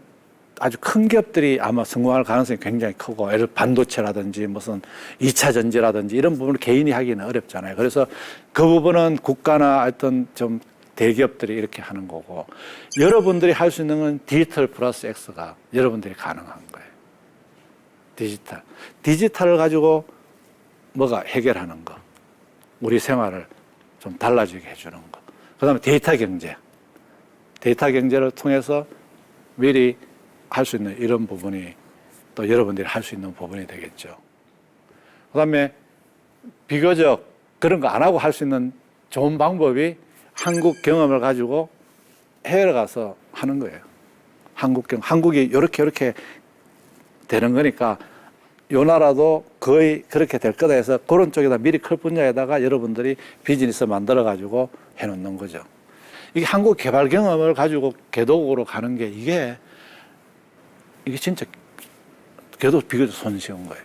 아주 큰 기업들이 아마 성공할 가능성이 굉장히 크고, 예를 들어 반도체라든지 무슨 2차 전지라든지 이런 부분을 개인이 하기는 어렵잖아요. 그래서 그 부분은 국가나 어떤 좀 대기업들이 이렇게 하는 거고, 여러분들이 할 수 있는 건 디지털 플러스 X가 여러분들이 가능한 거예요. 디지털을 가지고 뭐가 해결하는 거, 우리 생활을 좀 달라지게 해주는 거. 그 다음에 데이터 경제를 통해서 미리 할 수 있는 이런 부분이 또 여러분들이 할 수 있는 부분이 되겠죠. 그 다음에 비교적 그런 거 안 하고 할 수 있는 좋은 방법이 한국 경험을 가지고 해외에 가서 하는 거예요. 한국이 이렇게 되는 거니까 요 나라도 거의 그렇게 될 거다 해서 그런 쪽에다 미리 클 분야에다가 여러분들이 비즈니스 만들어 가지고 해 놓는 거죠. 이게 한국 개발 경험을 가지고 개도국으로 가는 게 이게 진짜 비교적 손쉬운 거예요.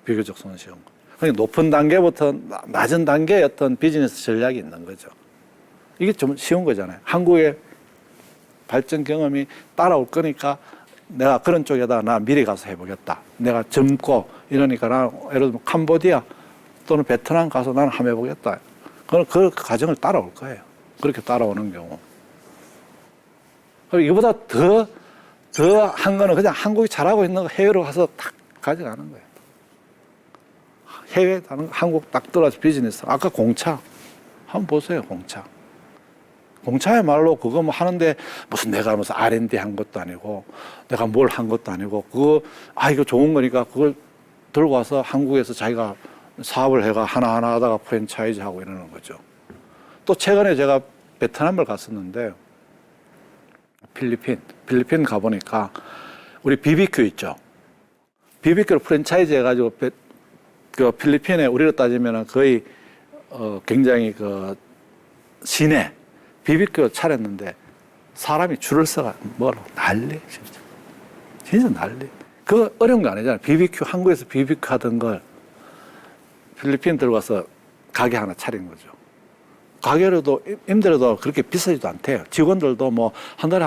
비교적 손쉬운 거. 그러니까 높은 단계부터 낮은 단계의 어떤 비즈니스 전략이 있는 거죠. 이게 좀 쉬운 거잖아요. 한국의 발전 경험이 따라올 거니까 내가 그런 쪽에다 나 미리 가서 해보겠다. 내가 젊고 이러니까 나 예를 들면 캄보디아 또는 베트남 가서 나는 한번 해보겠다. 그 과정을 따라올 거예요. 그렇게 따라오는 경우. 그리고 이거보다 더 한 거는 그냥 한국이 잘하고 있는 거 해외로 가서 탁 가져가는 거예요. 해외, 한국 딱 들어와서 비즈니스. 아까 공차. 한번 보세요, 공차. 공차야말로 그거 뭐 하는데 무슨 내가 무슨 R&D 한 것도 아니고 내가 뭘 한 것도 아니고 이거 좋은 거니까 그걸 들고 와서 한국에서 자기가 사업을 해가 하나하나 하다가 프랜차이즈 하고 이러는 거죠. 또 최근에 제가 베트남을 갔었는데 필리핀 가보니까 우리 BBQ 있죠. BBQ를 프랜차이즈 해가지고 그 필리핀에 우리로 따지면 거의 굉장히 그 시내 BBQ 차렸는데 사람이 줄을 서가 뭐라고 난리 진짜 난리. 그거 어려운 거 아니잖아요. BBQ 한국에서 BBQ 하던 걸 필리핀 들어가서 가게 하나 차린 거죠. 가게로도 임대료도 그렇게 비싸지도 않대요. 직원들도 뭐 한 달에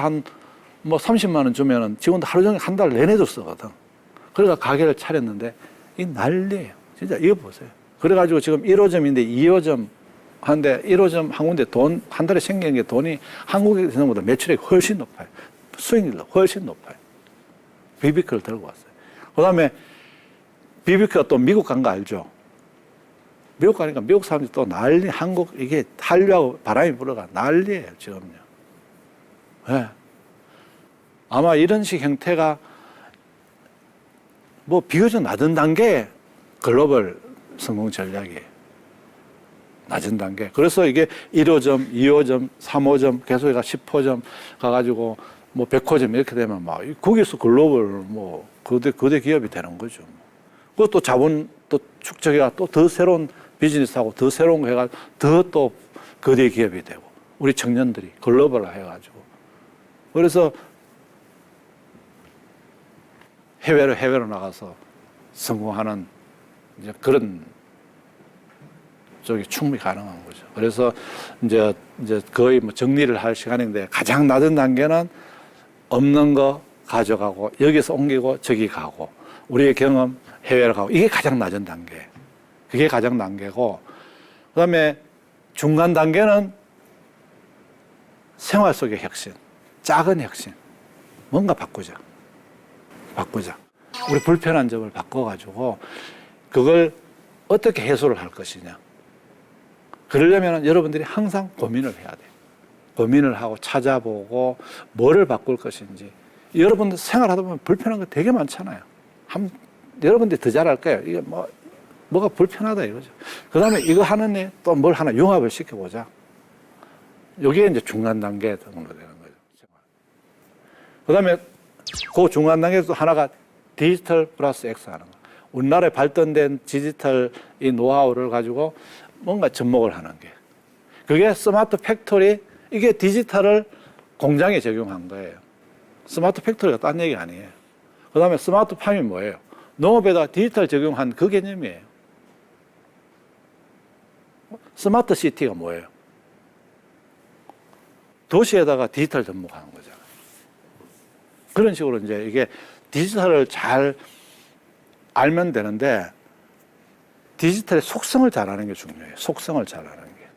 뭐 30만 원 주면은 직원들 하루 종일 한 달 내내도 쓰거든. 그러니까 가게를 차렸는데 이 난리예요. 진짜 이거 보세요. 그래가지고 지금 1호점인데 2호점 하는데 1호점 한 군데 한 달에 생기는 게 돈이 한국에서보다 매출액이 훨씬 높아요. 수익률도 훨씬 높아요. BBQ를 들고 왔어요. 그 다음에 BBQ가 또 미국 간 거 알죠? 미국 가니까 미국 사람들이 또 난리, 한국, 이게 한류하고 바람이 불어가 난리예요, 지금요. 네. 아마 이런 식 형태가 뭐 비교적 낮은 단계의 글로벌 성공 전략이에요. 낮은 단계. 그래서 이게 1호점, 2호점, 3호점, 계속 해가 10호점 가가지고 뭐 100호점 이렇게 되면 막 거기서 글로벌 뭐 거대 기업이 되는 거죠. 그것도 자본 또 축적해가 또 더 새로운 비즈니스하고 더 새로운 거 해가지고 더 또 거대 기업이 되고 우리 청년들이 글로벌화 해가지고 그래서 해외로 나가서 성공하는 이제 그런 쪽이 충분히 가능한 거죠. 그래서 이제 거의 뭐 정리를 할 시간인데 가장 낮은 단계는 없는 거 가져가고 여기서 옮기고 저기 가고 우리의 경험 해외로 가고 이게 가장 낮은 단계. 그게 가장 단계고 그다음에 중간 단계는 생활 속의 혁신, 작은 혁신. 뭔가 바꾸자. 우리 불편한 점을 바꿔가지고 그걸 어떻게 해소를 할 것이냐. 그러려면 여러분들이 항상 고민을 해야 돼요. 고민을 하고 찾아보고 뭐를 바꿀 것인지. 여러분들 생활하다 보면 불편한 거 되게 많잖아요. 여러분들이 더 잘할 거예요. 이게 뭐 뭐가 불편하다 이거죠. 그 다음에 이거 하는 애 또 뭘 하나 융합을 시켜보자. 이게 이제 중간 단계 정도 되는 거죠. 그 다음에 그 중간 단계에서 하나가 디지털 플러스 X 하는 거. 우리나라에 발전된 디지털 이 노하우를 가지고 뭔가 접목을 하는 게. 그게 스마트 팩토리, 이게 디지털을 공장에 적용한 거예요. 스마트 팩토리가 딴 얘기 아니에요. 그 다음에 스마트 팜이 뭐예요? 농업에다 디지털 적용한 그 개념이에요. 스마트 시티가 뭐예요? 도시에다가 디지털 접목하는 거잖아요. 그런 식으로 이제 이게 디지털을 잘 알면 되는데 디지털의 속성을 잘 아는 게 중요해요. 속성을 잘 아는 게.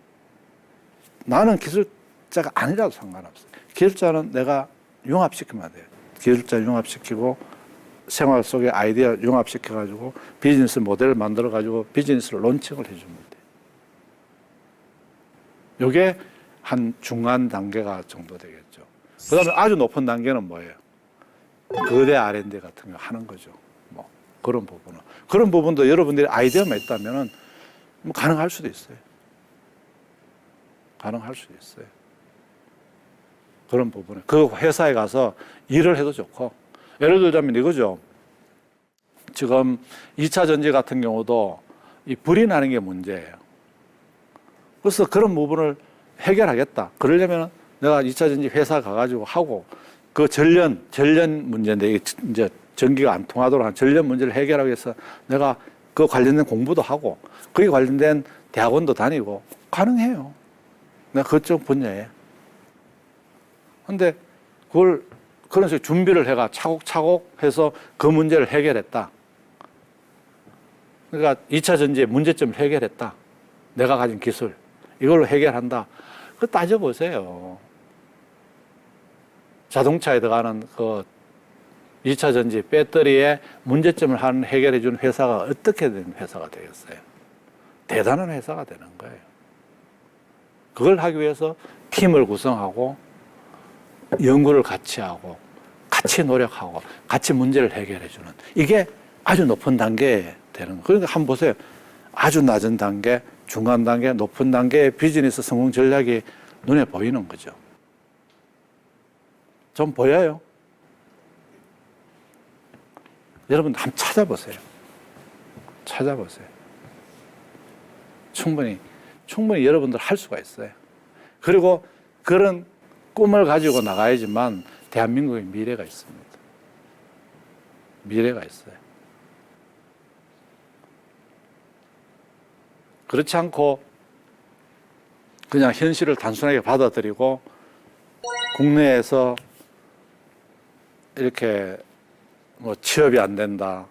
나는 기술자가 아니라도 상관없어요. 기술자는 내가 융합시키면 돼요. 기술자 융합시키고 생활 속에 아이디어 융합시켜가지고 비즈니스 모델을 만들어가지고 비즈니스를 론칭을 해주면 돼요. 이게 한 중간 단계가 정도 되겠죠. 그 다음에 아주 높은 단계는 뭐예요? 거대 R&D 같은 거 하는 거죠. 뭐 그런 부분은. 그런 부분도 여러분들이 아이디어만 있다면은 뭐 가능할 수도 있어요. 가능할 수도 있어요. 그런 부분에. 그 회사에 가서 일을 해도 좋고. 예를 들자면 이거죠. 지금 2차 전지 같은 경우도 이 불이 나는 게 문제예요. 그래서 그런 부분을 해결하겠다. 그러려면 내가 2차 전지 회사 가가지고 하고 그 전련 문제인데 이게 이제 전기가 안 통하도록 한 전련 문제를 해결하기 위해서 내가 그 관련된 공부도 하고 거기 관련된 대학원도 다니고 가능해요. 내가 그쪽 분야에. 근데 그걸 그런 식으로 준비를 해가 차곡차곡 해서 그 문제를 해결했다. 그러니까 2차 전지의 문제점을 해결했다. 내가 가진 기술. 이걸로 해결한다. 그거 따져보세요. 자동차에 들어가는 그 2차 전지 배터리의 문제점을 해결해 주는 회사가 어떻게 된 회사가 되겠어요? 대단한 회사가 되는 거예요. 그걸 하기 위해서 팀을 구성하고 연구를 같이 하고 같이 노력하고 같이 문제를 해결해 주는 이게 아주 높은 단계에 되는 거예요. 그러니까 한번 보세요. 아주 낮은 단계, 중간 단계, 높은 단계의 비즈니스 성공 전략이 눈에 보이는 거죠. 좀 보여요? 여러분 한번 찾아보세요. 찾아보세요. 충분히 여러분들 할 수가 있어요. 그리고 그런 꿈을 가지고 나가야지만 대한민국의 미래가 있습니다. 미래가 있어요. 그렇지 않고 그냥 현실을 단순하게 받아들이고 국내에서 이렇게 뭐 취업이 안 된다,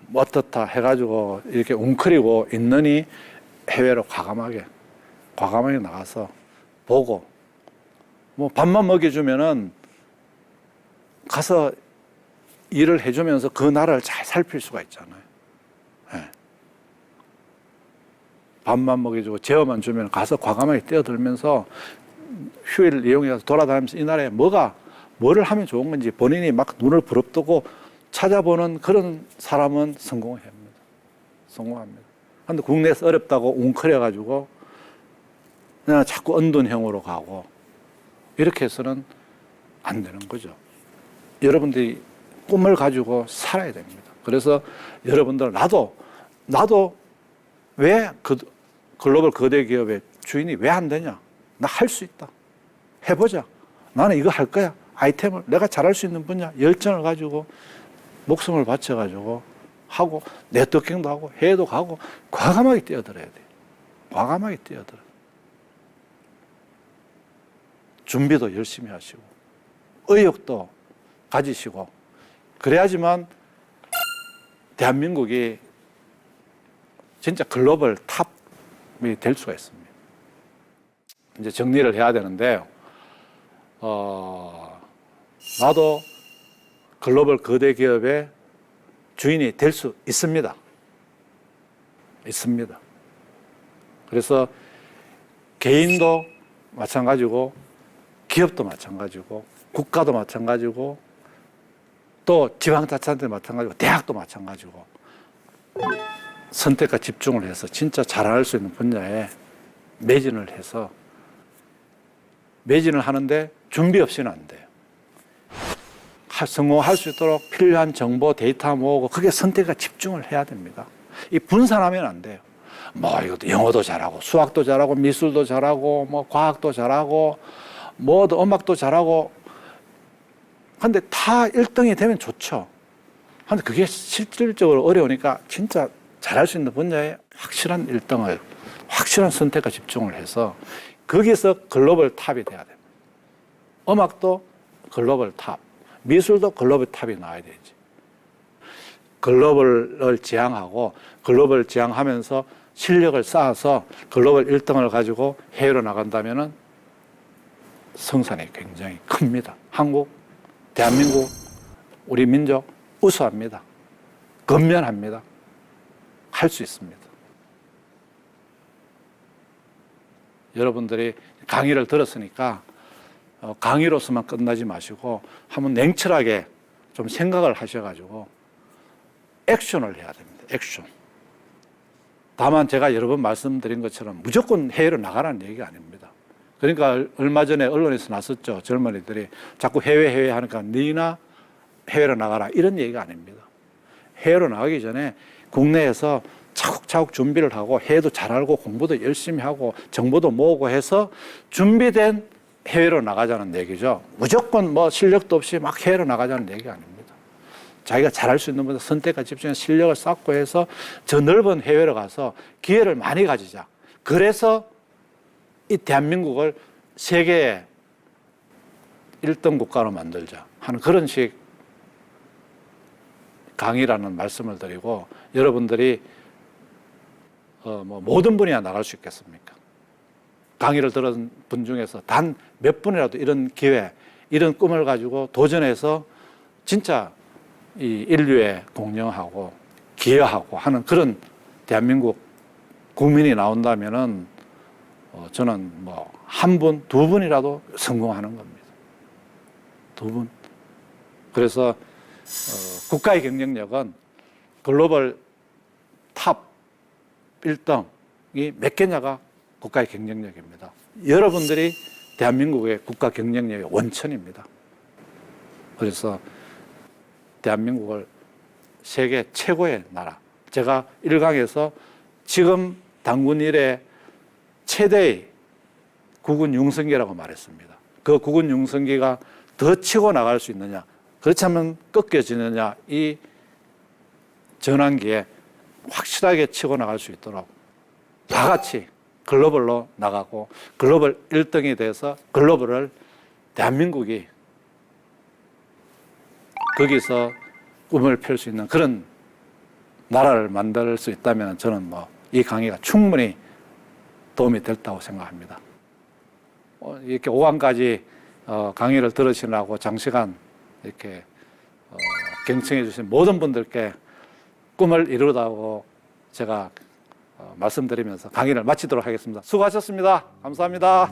뭐 어떻다 해가지고 이렇게 웅크리고 있느니 해외로 과감하게 나가서 보고 뭐 밥만 먹여주면은 가서 일을 해주면서 그 나라를 잘 살필 수가 있잖아요. 네. 밥만 먹여주고 제어만 주면 가서 과감하게 뛰어들면서 휴일을 이용해서 돌아다니면서 이 나라에 뭐를 하면 좋은 건지 본인이 막 눈을 부릅뜨고 찾아보는 그런 사람은 성공합니다. 성공합니다. 그런데 국내에서 어렵다고 웅크려가지고 그냥 자꾸 언둔형으로 가고 이렇게 해서는 안 되는 거죠. 여러분들이 꿈을 가지고 살아야 됩니다. 그래서 여러분들 나도 왜 그 글로벌 거대 기업의 주인이 왜 안 되냐? 나 할 수 있다. 해보자. 나는 이거 할 거야. 아이템을 내가 잘할 수 있는 분야 열정을 가지고 목숨을 바쳐가지고 하고 네트워킹도 하고 해외도 가고 과감하게 뛰어들어야 돼. 과감하게 뛰어들어. 준비도 열심히 하시고 의욕도 가지시고 그래야지만 대한민국이 진짜 글로벌 탑이 될 수가 있습니다. 이제 정리를 해야 되는데요. 나도 글로벌 거대 기업의 주인이 될 수 있습니다. 있습니다. 그래서 개인도 마찬가지고 기업도 마찬가지고 국가도 마찬가지고 또 지방자치단체도 마찬가지고 대학도 마찬가지고 선택과 집중을 해서 진짜 잘할 수 있는 분야에 매진을 해서 매진을 하는데 준비 없이는 안 돼요. 성공할 수 있도록 필요한 정보, 데이터 모으고 그게 선택과 집중을 해야 됩니다. 이 분산하면 안 돼요. 뭐 이것도 영어도 잘하고 수학도 잘하고 미술도 잘하고 뭐 과학도 잘하고 뭐도 음악도 잘하고 근데 다 1등이 되면 좋죠. 근데 그게 실질적으로 어려우니까 진짜 잘할 수 있는 분야에 확실한 1등을 확실한 선택과 집중을 해서 거기서 글로벌 탑이 돼야 됩니다. 음악도 글로벌 탑, 미술도 글로벌 탑이 나와야 되지. 글로벌을 지향하고 글로벌 지향하면서 실력을 쌓아서 글로벌 1등을 가지고 해외로 나간다면 성산이 굉장히 큽니다. 한국, 대한민국, 우리 민족 우수합니다. 건면합니다. 할 수 있습니다. 여러분들이 강의를 들었으니까 강의로서만 끝나지 마시고 한번 냉철하게 좀 생각을 하셔가지고 액션을 해야 됩니다. 액션. 다만 제가 여러 번 말씀드린 것처럼 무조건 해외로 나가라는 얘기가 아닙니다. 그러니까 얼마 전에 언론에서 나섰죠. 젊은이들이 자꾸 해외 하니까 너희나 해외로 나가라 이런 얘기가 아닙니다. 해외로 나가기 전에 국내에서 차곡차곡 준비를 하고 해외도 잘 알고 공부도 열심히 하고 정보도 모으고 해서 준비된 해외로 나가자는 얘기죠. 무조건 뭐 실력도 없이 막 해외로 나가자는 얘기가 아닙니다. 자기가 잘할 수 있는 분들 선택과 집중해서 실력을 쌓고 해서 저 넓은 해외로 가서 기회를 많이 가지자. 그래서 이 대한민국을 세계의 1등 국가로 만들자 하는 그런 식 강의라는 말씀을 드리고 여러분들이 뭐 모든 분야 나갈 수 있겠습니까? 강의를 들은 분 중에서 단 몇 분이라도 이런 기회, 이런 꿈을 가지고 도전해서 진짜 이 인류에 공헌하고 기여하고 하는 그런 대한민국 국민이 나온다면은 저는 뭐 한 분, 두 분이라도 성공하는 겁니다. 두 분. 그래서 국가의 경쟁력은 글로벌 탑 1등이 몇 개냐가 국가의 경쟁력입니다. 여러분들이 대한민국의 국가 경쟁력의 원천입니다. 그래서 대한민국을 세계 최고의 나라. 제가 1강에서 지금 당군 이래 최대의 국군 융성기라고 말했습니다. 그 국군 융성기가 더 치고 나갈 수 있느냐, 그렇지 않으면 꺾여지느냐, 이 전환기에 확실하게 치고 나갈 수 있도록 다 같이 글로벌로 나가고 글로벌 1등이 돼서 글로벌을 대한민국이 거기서 꿈을 펼 수 있는 그런 나라를 만들 수 있다면 저는 뭐 이 강의가 충분히 도움이 됐다고 생각합니다. 이렇게 5강까지 강의를 들으시라고 장시간 이렇게 경청해 주신 모든 분들께 꿈을 이루다고 제가 말씀드리면서 강의를 마치도록 하겠습니다. 수고하셨습니다. 감사합니다.